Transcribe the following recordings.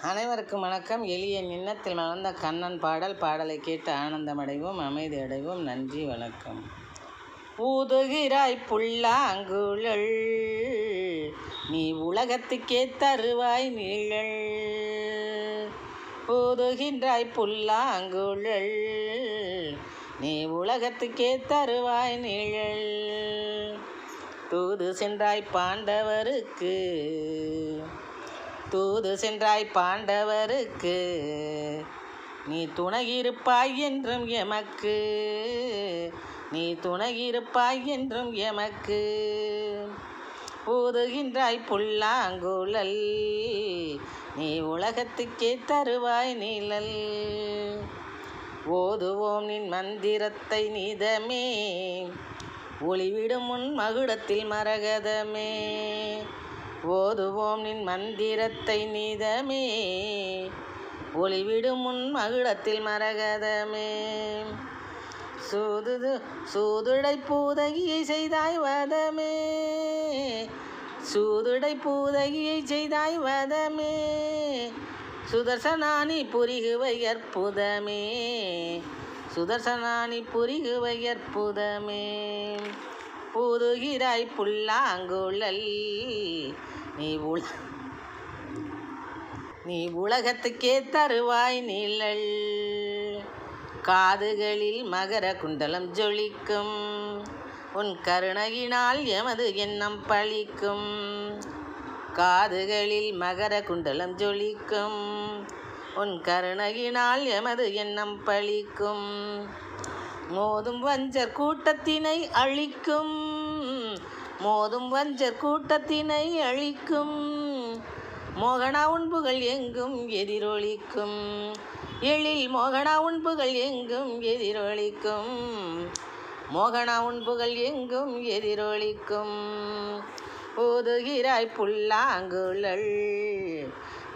அனைவருக்கும் வணக்கம். எளிய நின்னத்தில் மலர்ந்த கண்ணன் பாடலை கேட்டு ஆனந்தமடைவோம், அமைதி அடைவோம். நன்றி, வணக்கம். ஊதுகிறாய் புல்லாங்குழல், நீ உலகத்துக்கே தருவாய் நிழல். ஊதுகின்றாய் புல்லாங்குழல், நீ உலகத்துக்கே தருவாய் நிழல். தூது சென்றாய் பாண்டவருக்கு, தூது சென்றாய் பாண்டவருக்கு, நீ துணையிருப்பாய் என்றும் எமக்கு, நீ துணையிருப்பாய் என்றும் எமக்கு. ஊதுகின்றாய் புல்லாங்குழல், நீ உலகத்துக்கே தருவாய் நிழல். ஓதுவோம் நின் மந்திரத்தை நிதமே, ஒளிவிடும் உன் மகுடத்தில் மரகதமே. ஓதுவோம் நின் மந்திரத்தை நிதமே, ஒளிவிடும் உன் மகுடத்தில் மரகதமே. சூதுடை பூதகியை செய்தாய் வதமே, சூதுடை பூதகியை செய்தாய் வதமே. சுதர்சனானி புரிகுவை அற்புதமே, சுதர்சனானி புரிகுவை அற்புதமே. ஊதுகிறாய் புல்லாங்குழல், நீ உலகத்துக்கே தருவாய் நிழல். காதுகளில் மகர குண்டலம் ஜொலிக்கும், உன் கருணையினால் எமது எண்ணம் பழிக்கும். காதுகளில் மகர குண்டலம் ஜொலிக்கும், உன் கருணையினால் எமது எண்ணம் பழிக்கும். மோதும் வஞ்சர் கூட்டத்தினை அழிக்கும், மோதும் வஞ்சர் கூட்டத்தினை அழிக்கும். மோகனா உண்புகள் எங்கும் எதிரொலிக்கும், எழில் மோகனா உண்புகள் எங்கும் எதிரொலிக்கும். மோகனா உண்புகள் எங்கும் எதிரொலிக்கும். ஊதுகிறாய் புல்லாங்குழல்,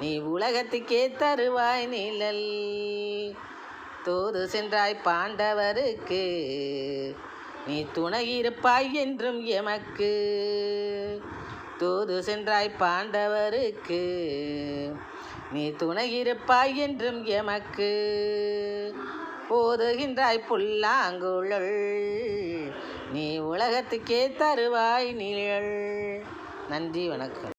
நீ உலகத்துக்கே தருவாய் நிழல். தூது சென்றாய் பாண்டவருக்கு, நீ துணையிருப்பாய் என்றும் எமக்கு. தூது சென்றாய் பாண்டவருக்கு, நீ துணையிருப்பாய் என்றும் எமக்கு. ஓதுகின்றாய் புல்லாங்குழல், நீ உலகத்துக்கே தருவாய் நிழல். நன்றி, வணக்கம்.